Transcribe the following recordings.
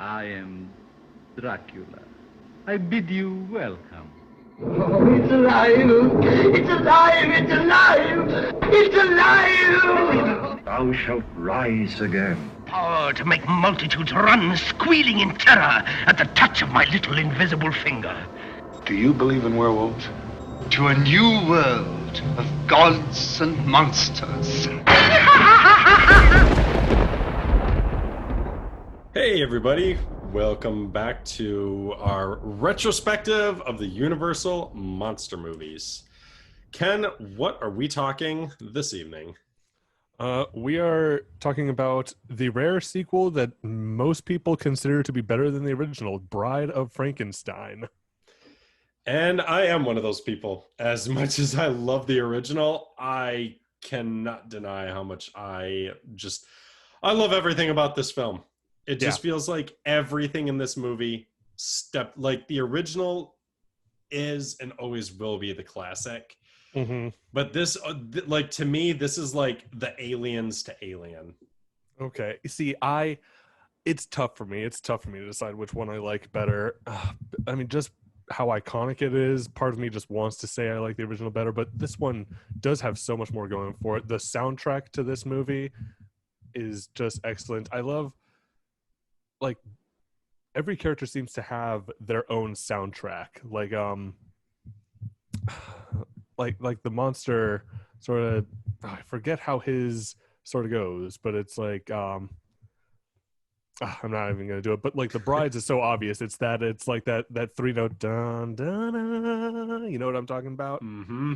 I am Dracula. I bid you welcome. Oh, it's alive! It's alive! It's alive! It's alive! Thou shalt rise again. Power to make multitudes run squealing in terror at the touch of my little invisible finger. Do you believe in werewolves? To a new world of gods and monsters. Hey everybody, welcome back to our retrospective of the Universal monster movies. Ken, what are we talking this evening? We are talking about the rare sequel that most people consider to be better than the original, Bride of Frankenstein. And I am one of those people. As much as I love the original, I cannot deny how much I love everything about this film. It just feels like everything in this movie like the original is and always will be the classic. Mm-hmm. But this, like, to me, this is like the Aliens to Alien. Okay. See, it's tough for me. It's tough for me to decide which one I like better. I mean, just how iconic it is. Part of me just wants to say I like the original better, but this one does have so much more going for it. The soundtrack to this movie is just excellent. I love, like, every character seems to have their own soundtrack. Like the monster sort of, I forget how his sort of goes, but it's like I'm not even gonna do it. But like the Bride's is so obvious. It's like that 3-note dun dun dun. You know what I'm talking about? Mm-hmm.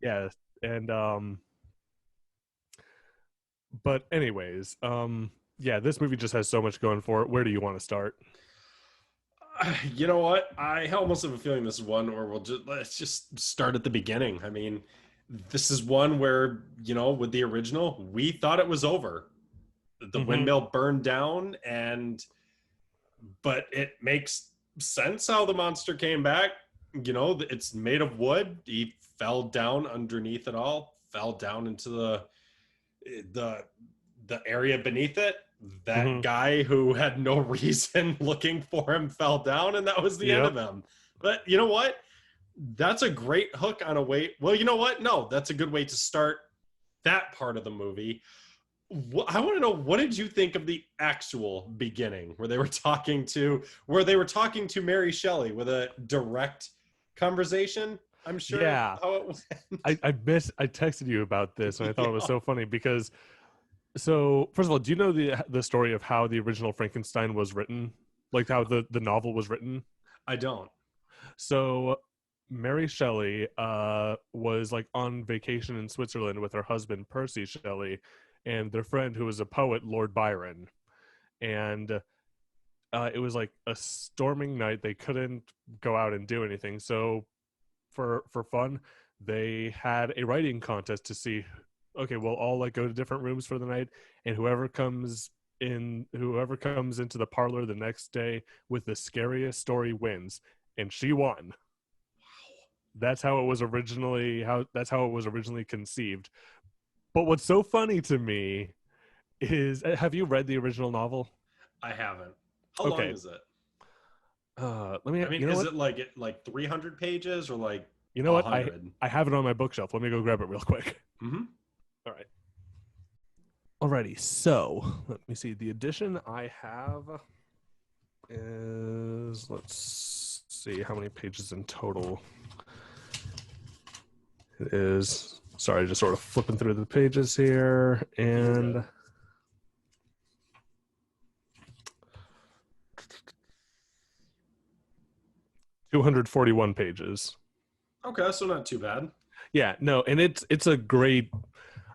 Yeah, and but anyways, yeah, this movie just has so much going for it. Where do you want to start? You know what? I almost have a feeling this is one where let's just start at the beginning. I mean, this is one where, you know, with the original, we thought it was over. The windmill burned down, but it makes sense how the monster came back. You know, it's made of wood. He fell down underneath it all, fell down into the area beneath it. That guy who had no reason looking for him fell down, and that was the end of him. But you know what? That's a great hook on a way. Well, you know what? No, that's a good way to start that part of the movie. I want to know, what did you think of the actual beginning where they were talking to Mary Shelley with a direct conversation? I'm sure. Yeah. How it went. I texted you about this, and I thought it was so funny because. So, first of all, do you know the story of how the original Frankenstein was written? Like how the novel was written? I don't. So, Mary Shelley was like on vacation in Switzerland with her husband, Percy Shelley, and their friend who was a poet, Lord Byron. And it was like a storming night. They couldn't go out and do anything. So, for fun, they had a writing contest to see, okay, we'll all like go to different rooms for the night, and whoever comes into the parlor the next day with the scariest story wins. And she won. Wow. That's how it was originally conceived. But what's so funny to me is, have you read the original novel? I haven't. How long is it? Is it like 300 pages or like, you know 100? What? I have it on my bookshelf. Let me go grab it real quick. Mm-hmm. All right. Alrighty, so let me see. The edition I have is, let's see how many pages in total it is. Sorry, just sort of flipping through the pages here, and 241 pages. Okay, so not too bad. Yeah, no, and it's a great.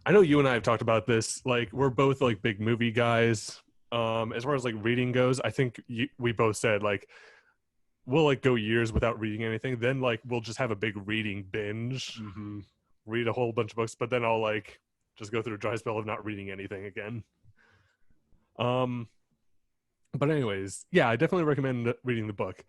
I know you and I have talked about this. Like, we're both like big movie guys. As far as like reading goes, I think we both said like we'll like go years without reading anything. Then like we'll just have a big reading binge, read a whole bunch of books, but then I'll like just go through a dry spell of not reading anything again. But anyways, yeah, I definitely recommend reading the book.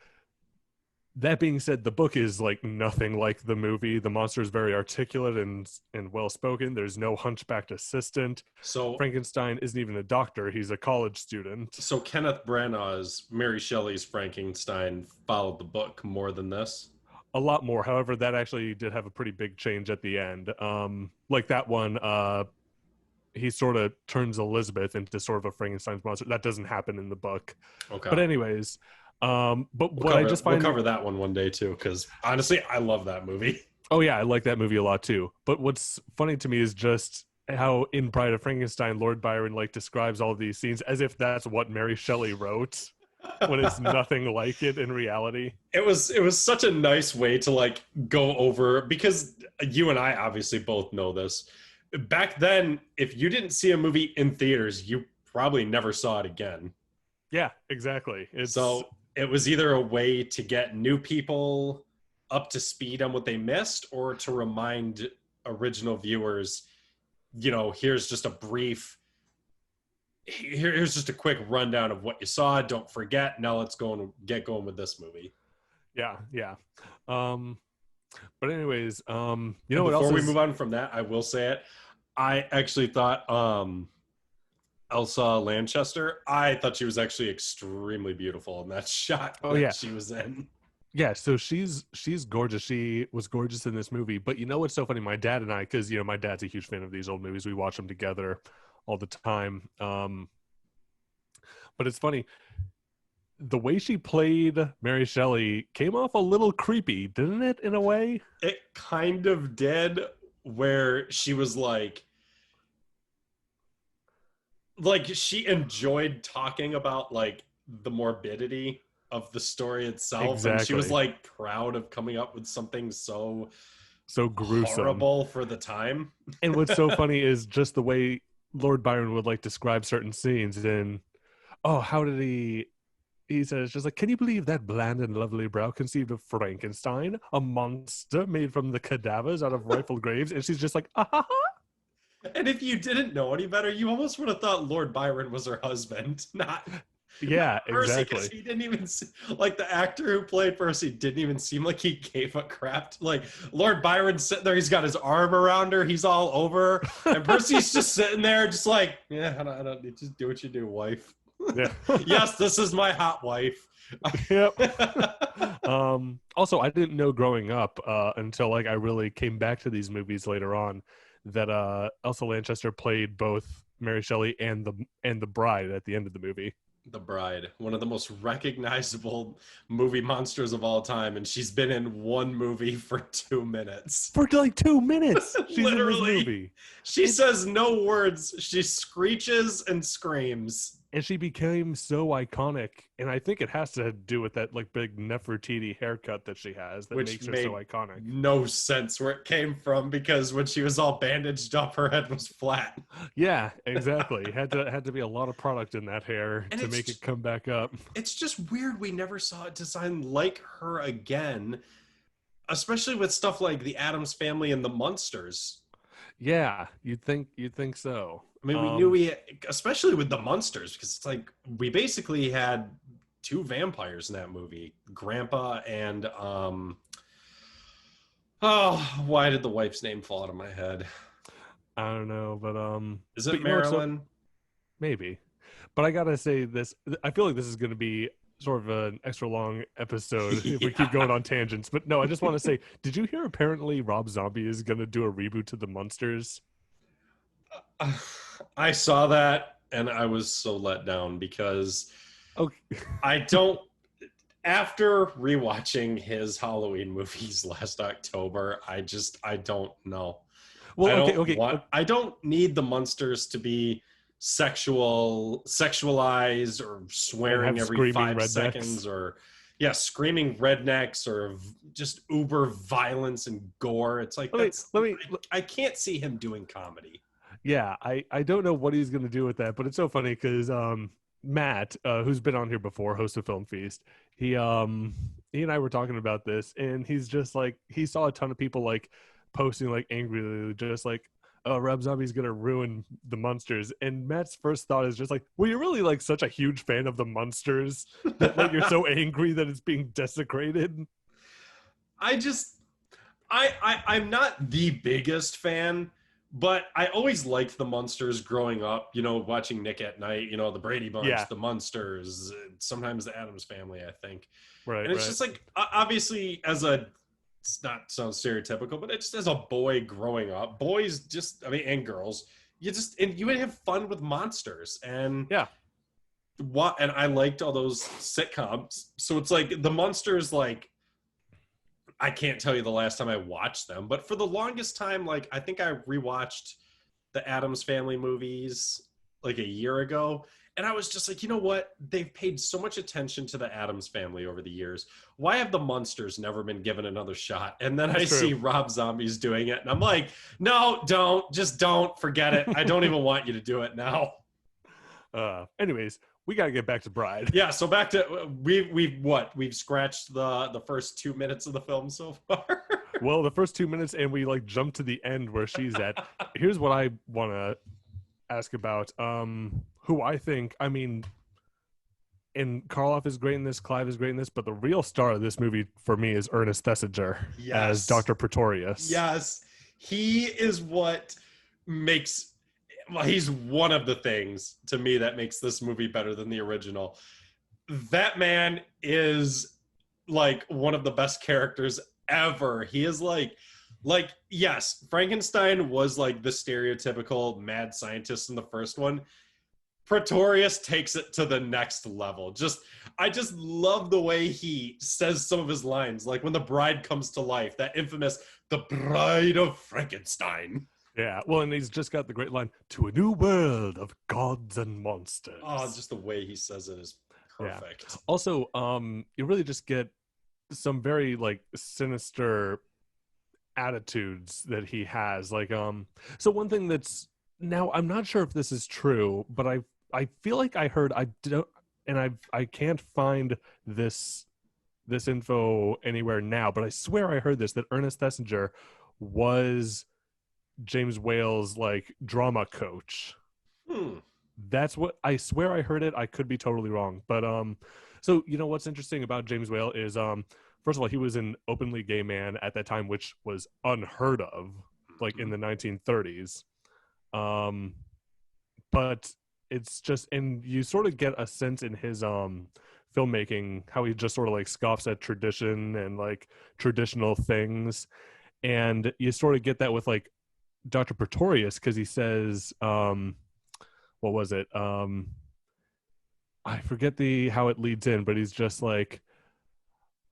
That being said, the book is like nothing like the movie. The monster is very articulate and well spoken. There's no hunchbacked assistant. So Frankenstein isn't even a doctor; he's a college student. So Kenneth Branagh's Mary Shelley's Frankenstein followed the book more than this. A lot more. However, that actually did have a pretty big change at the end. Like that one, he sort of turns Elizabeth into sort of a Frankenstein's monster. That doesn't happen in the book. Okay. But anyways, we'll cover that one day too, because honestly, I love that movie. Oh yeah, I like that movie a lot too. But what's funny to me is just how in Bride of Frankenstein, Lord Byron like describes all of these scenes as if that's what Mary Shelley wrote, when it's nothing like it in reality. It was such a nice way to like go over, because you and I obviously both know this. Back then, if you didn't see a movie in theaters, you probably never saw it again. Yeah, exactly. So it was either a way to get new people up to speed on what they missed, or to remind original viewers, here's just a brief, here's just a quick rundown of what you saw. Don't forget. Now let's go and get going with this movie. Yeah. But anyways, what else? Before we move on from that, I will say it. I actually thought Elsa Lanchester, I thought she was actually extremely beautiful in that shot she was in. Yeah, so she's gorgeous. She was gorgeous in this movie. But you know what's so funny? My dad and I, because my dad's a huge fan of these old movies. We watch them together all the time. But it's funny. The way she played Mary Shelley came off a little creepy, didn't it, in a way? It kind of did, where she was like she enjoyed talking about like the morbidity of the story itself. Exactly. And she was like proud of coming up with something so gruesome, horrible for the time. And what's so funny is just the way Lord Byron would like describe certain scenes. And how did he says, just like, can you believe that bland and lovely brow conceived of Frankenstein, a monster made from the cadavers out of rifled graves? And she's just like, And if you didn't know any better, you almost would have thought Lord Byron was her husband, not Percy, exactly. Because he didn't even like the actor who played Percy didn't even seem like he gave a crap. Like Lord Byron's sitting there, he's got his arm around her, he's all over, and Percy's just sitting there, just like, I don't need to do what you do, wife. Yeah. Yes, this is my hot wife. Yep. Also, I didn't know growing up until like I really came back to these movies later on that Elsa Lanchester played both Mary Shelley and the bride at the end of the movie. The Bride, one of the most recognizable movie monsters of all time, and she's been in one movie for 2 minutes. For like 2 minutes, she's literally. In this movie. She says no words. She screeches and screams. And she became so iconic, and I think it has to do with that like big Nefertiti haircut that she has that makes her so iconic. No sense where it came from, because when she was all bandaged up, her head was flat. Yeah, exactly. had to be a lot of product in that hair to make it come back up. It's just weird we never saw it designed like her again, especially with stuff like the Addams Family and the Munsters. Yeah, you'd think so. I mean, we knew especially with the Munsters, because it's like we basically had 2 vampires in that movie, Grandpa and why did the wife's name fall out of my head? I don't know, but is it Marilyn? Maybe. But I gotta say this, I feel like this is going to be sort of an extra long episode if we keep going on tangents. But no, I just want to say, did you hear apparently Rob Zombie is going to do a reboot to the Munsters? I saw that and I was so let down, because after rewatching his Halloween movies last October, I don't know. Well, I don't need the Munsters to be sexualized or swearing every 5 seconds, or screaming rednecks, or just uber violence and gore. It's like, I can't see him doing comedy. Yeah, I don't know what he's going to do with that, but it's so funny because Matt, who's been on here before, host of Film Feast, he and I were talking about this, and he's just like, he saw a ton of people like posting like angrily, just like, oh, Rob Zombie's going to ruin the Munsters. And Matt's first thought is just like, well, you're really like such a huge fan of the Munsters that like you're so angry that it's being desecrated. I'm not the biggest fan, but I always liked the Munsters growing up, watching Nick at Night, the Brady Bunch, Yeah. the Munsters, sometimes the Addams Family, I think. Right. And it's just like, obviously, it's not sound stereotypical, but it's just as a boy growing up, boys and girls, you would have fun with monsters. And yeah. And I liked all those sitcoms. So it's like the Munsters, like, I can't tell you the last time I watched them, but for the longest time, like, I think I rewatched the Addams Family movies like a year ago. And I was just like, you know what? They've paid so much attention to the Addams Family over the years. Why have the Munsters never been given another shot? And then I see Rob Zombie's doing it, and I'm like, no, don't, forget it. I don't even want you to do it now. Anyways, we got to get back to Bride. Yeah, so back to we've scratched the first 2 minutes of the film so far. Well, the first 2 minutes, and we like jump to the end where she's at. Here's what I want to ask about. Who I think, and Karloff is great in this, Clive is great in this, but the real star of this movie for me is Ernest Thesiger as Dr. Pretorius. Yes, he is what makes. Well, he's one of the things to me that makes this movie better than the original. That man is like one of the best characters ever. He is like, yes, Frankenstein was like the stereotypical mad scientist in the first one. Pretorius takes it to the next level. I just love the way he says some of his lines. Like when the bride comes to life, that infamous, the bride of Frankenstein. Yeah, well, and he's just got the great line, to a new world of gods and monsters. Oh, just the way he says it is perfect. Yeah. Also, you really just get some very, like, sinister attitudes that he has. Like, so one thing that's, now, I'm not sure if this is true, but I feel like I heard, I can't find this info anywhere now, but I swear I heard this, that Ernest Thesiger was James Whale's like drama coach. That's what I swear I heard it. I could be totally wrong, but so what's interesting about James Whale is first of all, he was an openly gay man at that time, which was unheard of, like in the 1930s. But it's just, and you sort of get a sense in his filmmaking how he just sort of like scoffs at tradition and like traditional things, and you sort of get that with like Dr. Pretorius, because he says, what was it? I forget how it leads in, but he's just like,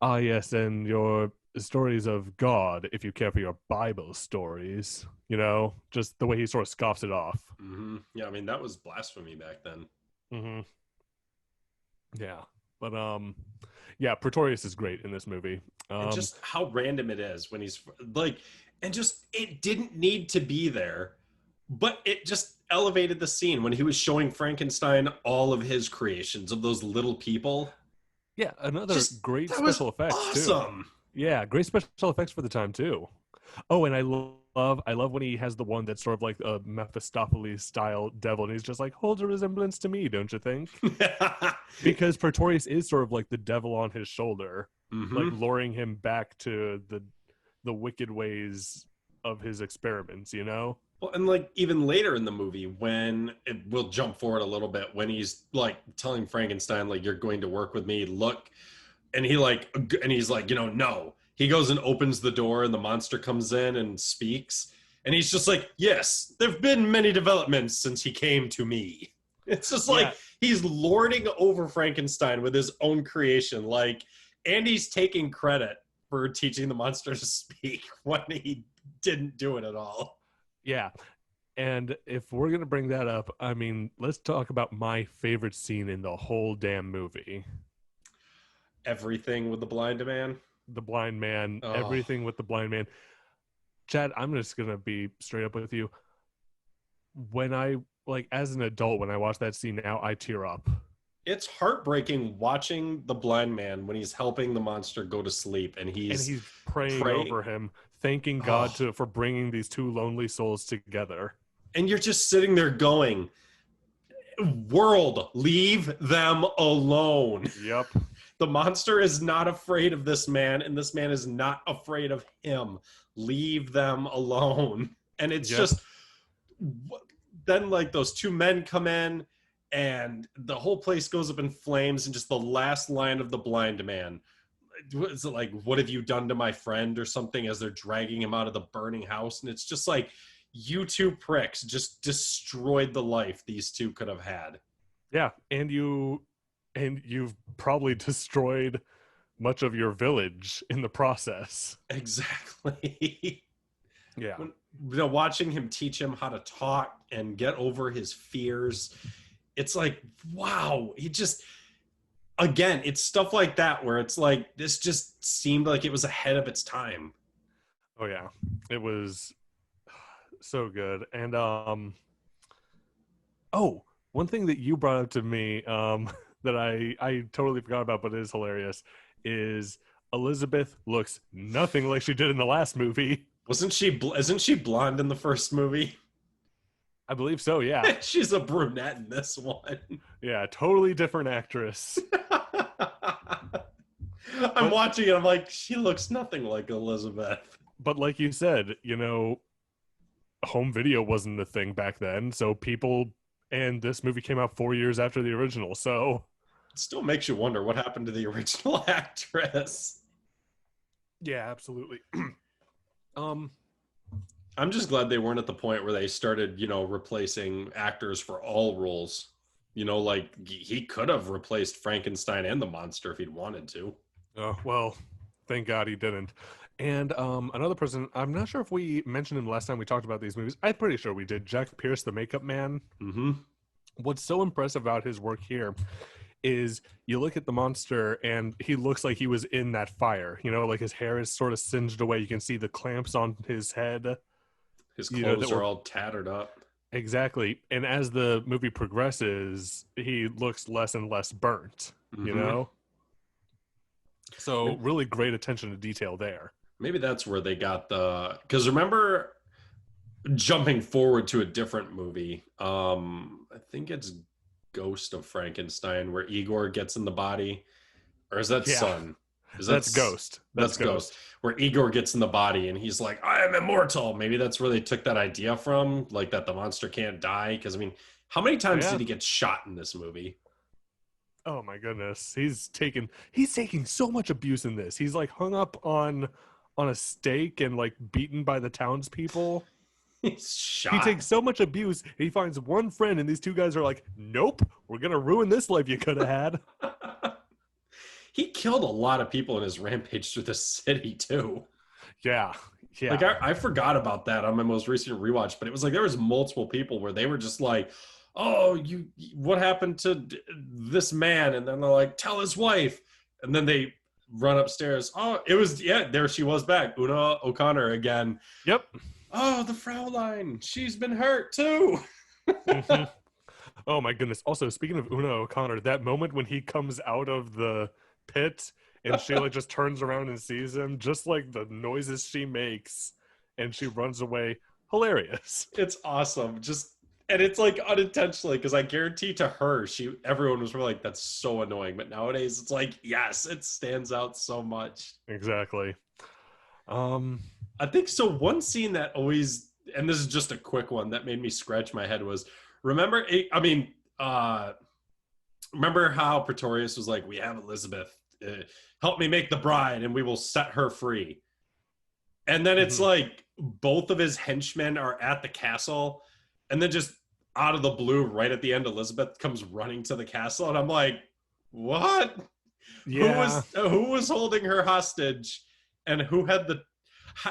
yes, and your stories of God, if you care for your Bible stories, just the way he sort of scoffs it off. Mm-hmm. Yeah, that was blasphemy back then. Mm-hmm. Yeah, but yeah, Pretorius is great in this movie. And just how random it is when he's like, and just, it didn't need to be there, but it just elevated the scene when he was showing Frankenstein all of his creations of those little people. Yeah, another great special effects awesome. Too. Yeah, great special effects for the time too. Oh, and I love when he has the one that's sort of like a Mephistopheles style devil, and he's just like, holds a resemblance to me, don't you think? Because Pretorius is sort of like the devil on his shoulder, like luring him back to the wicked ways of his experiments, Well, and like even later in the movie, when we'll jump forward a little bit, when he's like telling Frankenstein, like, you're going to work with me, look, and he's like, no. He goes and opens the door, and the monster comes in and speaks, and he's just like, yes, there've been many developments since he came to me. It's just like he's lording over Frankenstein with his own creation, and he's taking credit for teaching the monster to speak when he didn't do it at all. Yeah. And if we're going to bring that up, let's talk about my favorite scene in the whole damn movie. Everything with the blind man? The blind man. Oh. Everything with the blind man. Chad, I'm just going to be straight up with you. When I, as an adult, when I watch that scene now, I tear up. It's heartbreaking watching the blind man when he's helping the monster go to sleep, and he's praying over him, thanking God for bringing these two lonely souls together. And you're just sitting there going, world, leave them alone. Yep. The monster is not afraid of this man, and this man is not afraid of him. Leave them alone. And it's just then like those two men come in and the whole place goes up in flames, and just the last line of the blind man, is it like, what have you done to my friend or something, as they're dragging him out of the burning house. And it's just like, you two pricks just destroyed the life these two could have had. Yeah, and you've probably destroyed much of your village in the process. Exactly. Yeah. Watching him teach him how to talk and get over his fears, it's like, wow. He just, again, it's stuff like that where it's like, this just seemed like it was ahead of its time. Oh yeah, it was so good. And one thing that you brought up to me that I totally forgot about, but it is hilarious, is Elizabeth looks nothing like she did in the last movie. Isn't she blonde in the first movie? I believe so, yeah. She's a brunette in this one. Yeah, totally different actress. I'm watching it, I'm like, she looks nothing like Elizabeth. But like you said, home video wasn't a thing back then, so and this movie came out 4 years after the original, so... It still makes you wonder what happened to the original actress. Yeah, absolutely. I'm just glad they weren't at the point where they started, replacing actors for all roles. Like he could have replaced Frankenstein and the monster if he'd wanted to. Oh, well, thank God he didn't. And another person, I'm not sure if we mentioned him last time we talked about these movies. I'm pretty sure we did. Jack Pierce, the makeup man. Mm-hmm. What's so impressive about his work here is you look at the monster and he looks like he was in that fire. Like his hair is sort of singed away. You can see the clamps on his head. His clothes are all tattered up. Exactly. And as the movie progresses, he looks less and less burnt, So really great attention to detail there. Maybe that's where they got because remember, jumping forward to a different movie, I think it's Ghost of Frankenstein, where Igor gets in the body. Or is that Son? That's Ghost. That's Ghost. Where Igor gets in the body and he's like, I am immortal. Maybe that's where they took that idea from, like that the monster can't die. Because, how many times did he get shot in this movie? Oh, my goodness. He's taking so much abuse in this. He's like hung up on a stake and like beaten by the townspeople. He's shot. He takes so much abuse. He finds one friend and these two guys are like, nope, we're going to ruin this life you could have had. He killed a lot of people in his rampage through the city, too. Yeah. Like, I forgot about that on my most recent rewatch, but it was like there was multiple people where they were just like, oh, what happened to this man? And then they're like, tell his wife. And then they run upstairs. Oh, there she was back. Una O'Connor again. Yep. Oh, the Fraulein. She's been hurt, too. Mm-hmm. Oh, my goodness. Also, speaking of Una O'Connor, that moment when he comes out of the pit and she like just turns around and sees him, just like the noises she makes and she runs away, hilarious. It's awesome. And it's like unintentionally, because I guarantee to her, everyone was really like, that's so annoying. But nowadays it's like, yes, it stands out so much. Exactly. I think so. One scene that always, and this is just a quick one that made me scratch my head, was remember how Pretorius was like, we have Elizabeth, help me make the bride and we will set her free. And then it's like both of his henchmen are at the castle, and then just out of the blue, right at the end, Elizabeth comes running to the castle. And I'm like, what? Yeah. Who was holding her hostage, and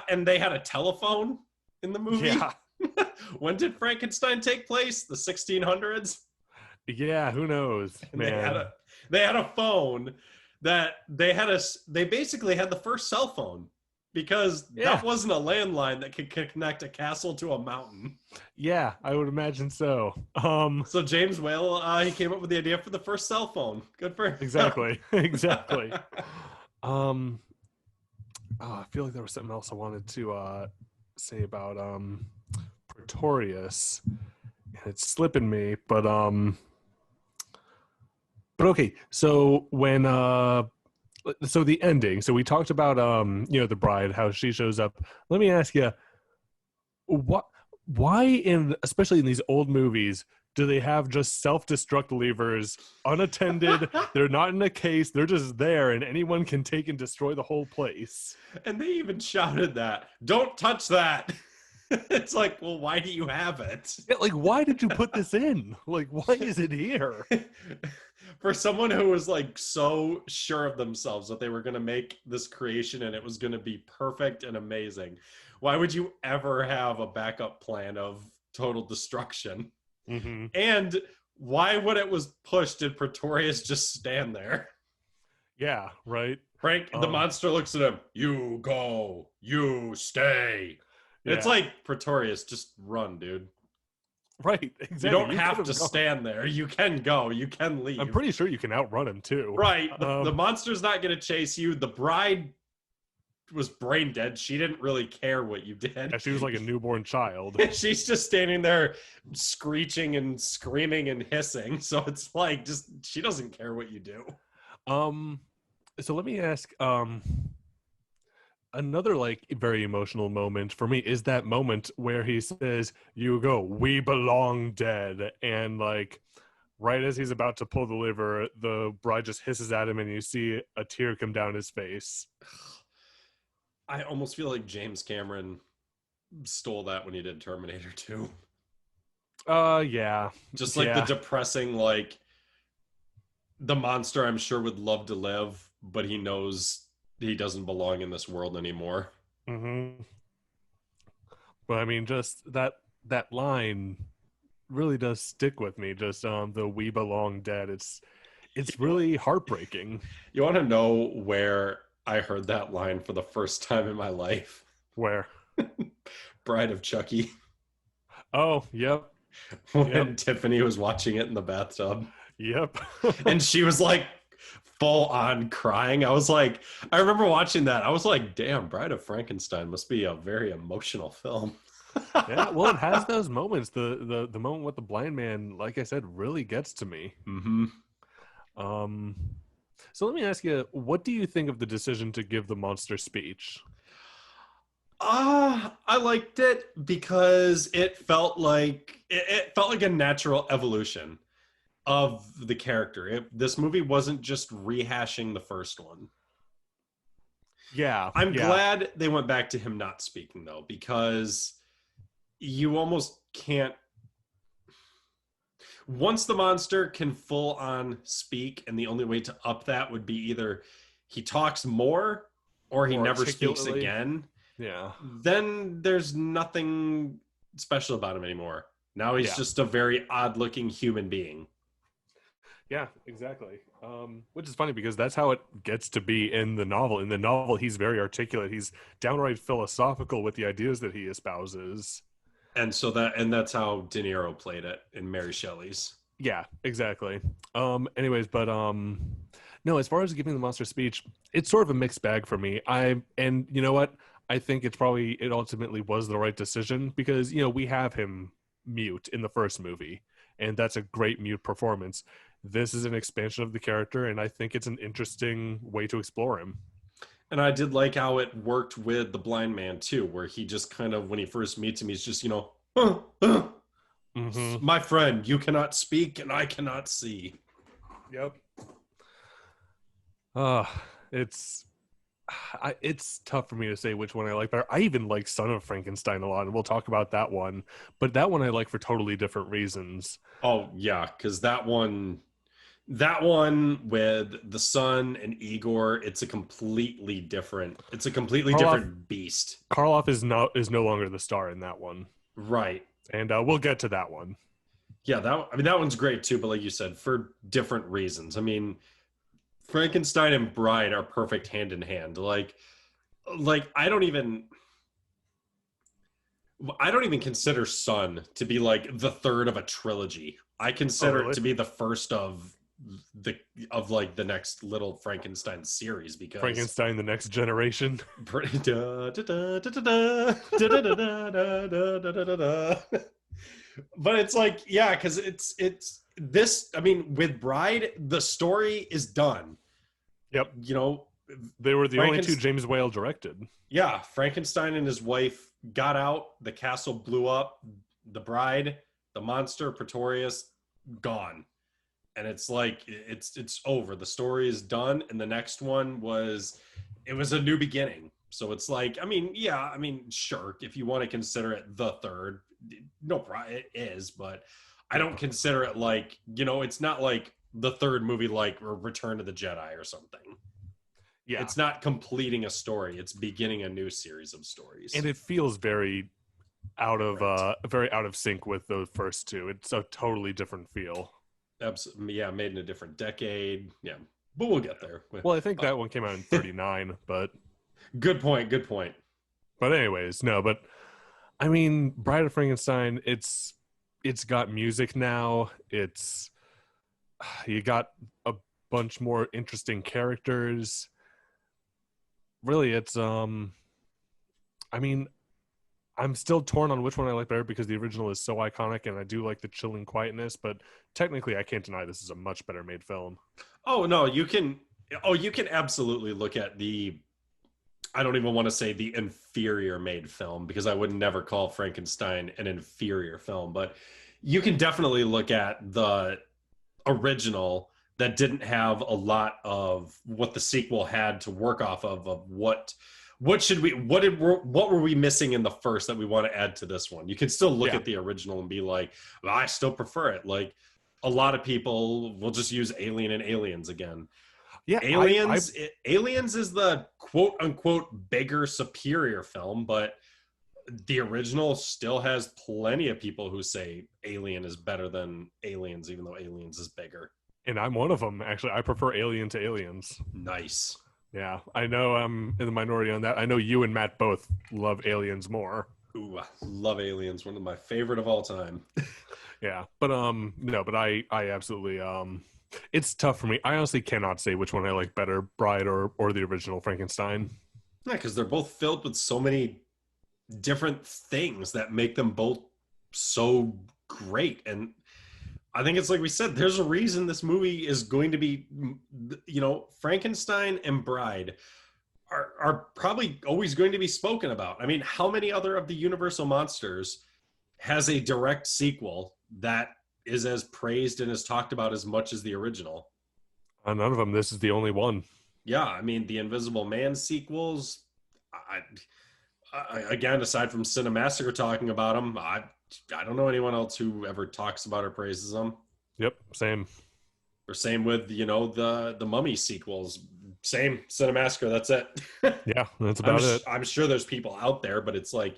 and they had a telephone in the movie? Yeah. When did Frankenstein take place? The 1600s? Yeah, who knows, man. They had a phone that they basically had the first cell phone, because that wasn't a landline that could connect a castle to a mountain. Yeah, I would imagine so. So James Whale, he came up with the idea for the first cell phone. Good for him. Exactly. I feel like there was something else I wanted to say about Pretorius, and it's slipping me, but But okay, so when so the ending. So we talked about the bride, how she shows up. Let me ask you, why especially in these old movies do they have just self-destruct levers unattended? They're not in a case, they're just there and anyone can take and destroy the whole place. And they even shouted that, "Don't touch that." It's like, well, why do you have it? Yeah, like, why did you put this in? Like, why is it here? For someone who was like so sure of themselves that they were going to make this creation and it was going to be perfect and amazing, why would you ever have a backup plan of total destruction? Mm-hmm. And why, when it was pushed, did Pretorius just stand there? Yeah, right. Frank, the monster looks at him. You go, you stay. Yeah. It's like, Pretorius, just run, dude. Right, exactly. You don't have to stand there. You can go. You can leave. I'm pretty sure you can outrun him too. Right. The monster's not going to chase you. The bride was brain dead. She didn't really care what you did. Yeah, she was like a newborn child. She's just standing there screeching and screaming and hissing. So it's like, just, she doesn't care what you do. So let me ask, another like very emotional moment for me is that moment where he says, "You go, we belong dead," and like right as he's about to pull the lever, the bride just hisses at him and you see a tear come down his face. I almost feel like James Cameron stole that when he did Terminator 2. Yeah. Just like yeah. the depressing, like, the monster I'm sure would love to live, but he knows he doesn't belong in this world anymore. Mm-hmm. But I mean, just that line really does stick with me. Just the "we belong dead." It's really heartbreaking. You want to know where I heard that line for the first time in my life? Where? Bride of Chucky. Oh, yep. When Tiffany was watching it in the bathtub. Yep. And she was like full on crying. I remember watching that. I was like, damn, Bride of Frankenstein must be a very emotional film. Yeah, well, it has those moments. The moment with the blind man, like I said, really gets to me. Mm-hmm. So let me ask you, what do you think of the decision to give the monster speech? I liked it because it felt like a natural evolution of the character. This movie wasn't just rehashing the first one. Yeah. I'm glad they went back to him not speaking, though, because you almost can't. Once the monster can full on speak, and the only way to up that would be either he talks more or he never speaks again. Yeah. Then there's nothing special about him anymore. Now he's just a very odd looking human being. Yeah, exactly. Which is funny because that's how it gets to be in the novel. In the novel, he's very articulate. He's downright philosophical with the ideas that he espouses. And so that's how De Niro played it in Mary Shelley's. Yeah, exactly. Anyways, but no, as far as giving the monster speech, it's sort of a mixed bag for me. And you know what? I think it ultimately was the right decision because, we have him mute in the first movie, and that's a great mute performance. This is an expansion of the character, and I think it's an interesting way to explore him. And I did like how it worked with the blind man too, where he just kind of, when he first meets him, he's just, Mm-hmm. My friend, you cannot speak and I cannot see. Yep. It's tough for me to say which one I like better. I even like Son of Frankenstein a lot, and we'll talk about that one. But that one I like for totally different reasons. Oh yeah, because that one with the son and Igor, it's a completely different beast. Karloff is no longer the star in that one, right? And we'll get to that one. Yeah, that one's great too, but like you said, for different reasons. I mean, Frankenstein and Bride are perfect hand in hand. Like I don't even consider Son to be like the third of a trilogy. I consider it to be the first of the next little Frankenstein series, because Frankenstein the Next Generation. But it's like, yeah, because this, I mean, with Bride, the story is done. Yep. You know, They were the only two James Whale directed. Yeah, Frankenstein and his wife got out, the castle blew up, the bride, the monster, Pretorius, gone. And it's like, it's over. The story is done, and the next one was a new beginning. So it's like, I mean, yeah, I mean, sure, if you want to consider it the third, no problem, it is, but I don't consider it like, you know, it's not like the third movie like Return of the Jedi or something. Yeah. It's not completing a story, it's beginning a new series of stories. And it feels very out of sync with those first two. It's a totally different feel. Absolutely, yeah, made in a different decade. Yeah, but we'll get there. Well, I think that one came out in 39, but good point. But anyways, no, but I mean, Bride of Frankenstein, it's got music now. You got a bunch more interesting characters. Really, it's I mean, I'm still torn on which one I like better because the original is so iconic, and I do like the chilling quietness, but technically I can't deny this is a much better made film. Oh no, you can absolutely look at I don't even want to say the inferior made film, because I would never call Frankenstein an inferior film, but you can definitely look at the original that didn't have a lot of what the sequel had to work off of what were we missing in the first that we want to add to this one. You can still look at the original and be like, well, I still prefer it. Like, a lot of people will just use Alien and Aliens again. Yeah, Aliens is the quote unquote bigger, superior film, but the original still has plenty of people who say Alien is better than Aliens, even though Aliens is bigger. And I'm one of them, actually. I prefer Alien to Aliens. Nice. Yeah, I know I'm in the minority on that. I know you and Matt both love Aliens more. Ooh, I love Aliens, one of my favorite of all time. Yeah, but no, but I absolutely it's tough for me. I honestly cannot say which one I like better, Bride or the original Frankenstein. Yeah, because they're both filled with so many different things that make them both so great. And I think it's like we said, there's a reason this movie is going to be, you know, Frankenstein and Bride are probably always going to be spoken about. I mean, how many other of the Universal monsters has a direct sequel that is as praised and as talked about as much as the original? None of them. This is the only one. Yeah, I mean, the Invisible Man sequels, I again, aside from Cinemassacre talking about them, I don't know anyone else who ever talks about or praises them. Yep, same. Or same with, you know, the Mummy sequels. Same, Cinemassacre, that's it. Yeah, that's about it. I'm sure there's people out there, but it's like,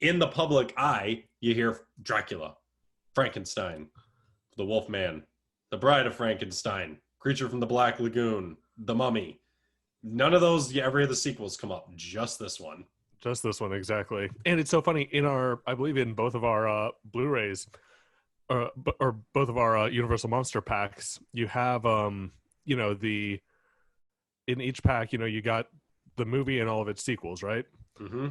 in the public eye, you hear Dracula, Frankenstein, the Wolfman, the Bride of Frankenstein, Creature from the Black Lagoon, the Mummy. None of those you ever hear the sequels come up, just this one. Just this one, exactly. And it's so funny, I believe in both of our Blu-rays, or both of our Universal Monster packs, you have, you know, in each pack, you know, you got the movie and all of its sequels, right? Mm-hmm.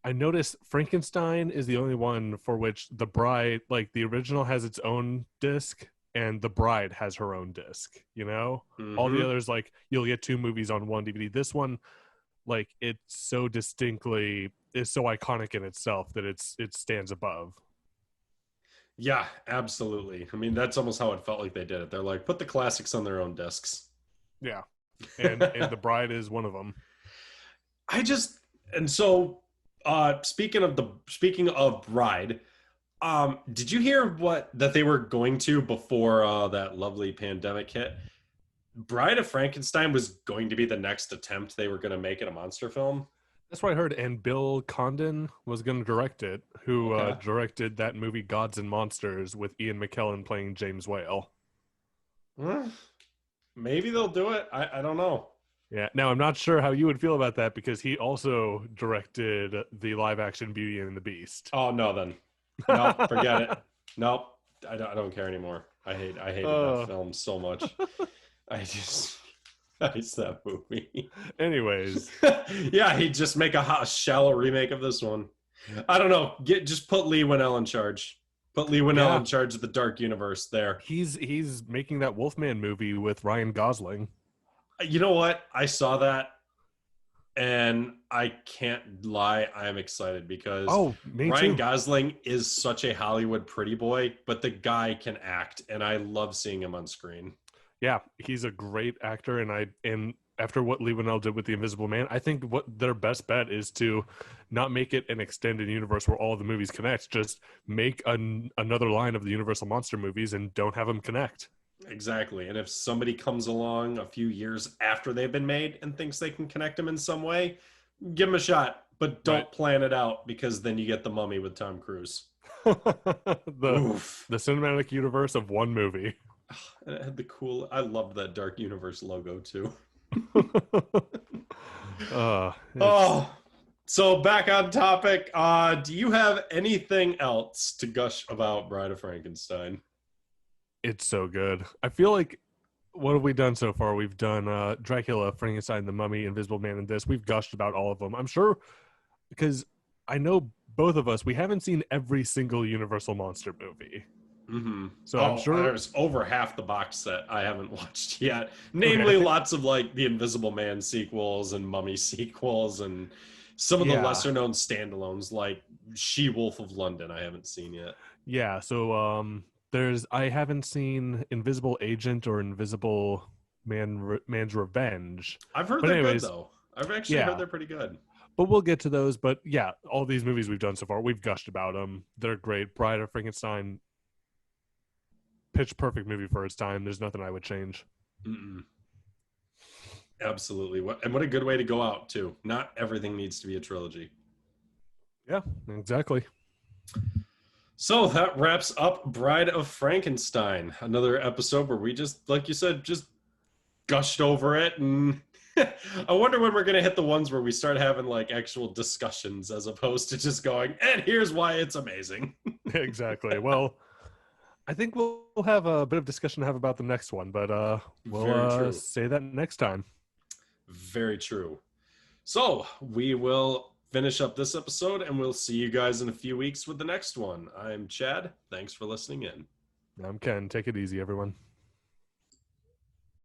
I noticed Frankenstein is the only one for which the Bride, like the original has its own disc and the Bride has her own disc, you know? Mm-hmm. All the others, like, you'll get two movies on one DVD. This one, like, it's so distinctly is so iconic in itself that it stands above. Yeah, absolutely. I mean, that's almost how it felt like they did it. They're like, put the classics on their own discs. Yeah, and the Bride is one of them. Speaking of Bride, did you hear that they were going to before that lovely pandemic hit? Bride of Frankenstein was going to be the next attempt they were going to make at a monster film. That's what I heard, and Bill Condon was going to direct it, who directed that movie Gods and Monsters with Ian McKellen playing James Whale. Maybe they'll do it. I don't know. Yeah. Now, I'm not sure how you would feel about that because he also directed the live-action Beauty and the Beast. Oh, no, then. No, forget it. Nope. I don't care anymore. I hated that film so much. I hate that movie. Anyways. Yeah, he'd just make a shallow remake of this one. I don't know. Just put Lee Winnell in charge. Put Lee Winnell Yeah. in charge of the dark universe there. He's making that Wolfman movie with Ryan Gosling. You know what? I saw that, and I can't lie, I'm excited because Me Ryan too. Gosling is such a Hollywood pretty boy, but the guy can act, and I love seeing him on screen. Yeah, he's a great actor, and after what Lee Winnell did with The Invisible Man, I think what their best bet is to not make it an extended universe where all of the movies connect. Just make another line of the Universal Monster movies and don't have them connect. Exactly. And if somebody comes along a few years after they've been made and thinks they can connect them in some way, give them a shot, but don't plan it out, because then you get The Mummy with Tom Cruise. the cinematic universe of one movie. And it had I loved that Dark Universe logo too. So back on topic. Do you have anything else to gush about Bride of Frankenstein? It's so good. I feel like, what have we done so far? We've done Dracula, Frankenstein, The Mummy, Invisible Man, and this. We've gushed about all of them. I'm sure, because I know both of us, we haven't seen every single Universal Monster movie. Mm-hmm. So I'm sure there's over half the box set I haven't watched yet. Namely, lots of like the Invisible Man sequels and Mummy sequels, and some of the lesser known standalones like She-Wolf of London I haven't seen yet. Yeah, so I haven't seen Invisible Agent or Invisible Man's Revenge. I've heard they're good though. I've actually heard they're pretty good. But we'll get to those. But yeah, all these movies we've done so far, we've gushed about them. They're great. Bride of Frankenstein, pitch perfect movie for its time. There's nothing I would change. Mm-mm. Absolutely. And what a good way to go out too. Not everything needs to be a trilogy. Yeah, exactly. So that wraps up Bride of Frankenstein. Another episode where we just, like you said, just gushed over it. And I wonder when we're going to hit the ones where we start having like actual discussions as opposed to just going, and here's why it's amazing. Exactly. Well, I think we'll have a bit of discussion to have about the next one, but we'll say that next time. Very true. So we will finish up this episode, and we'll see you guys in a few weeks with the next one. I'm Chad. Thanks for listening in. I'm Ken. Take it easy, everyone.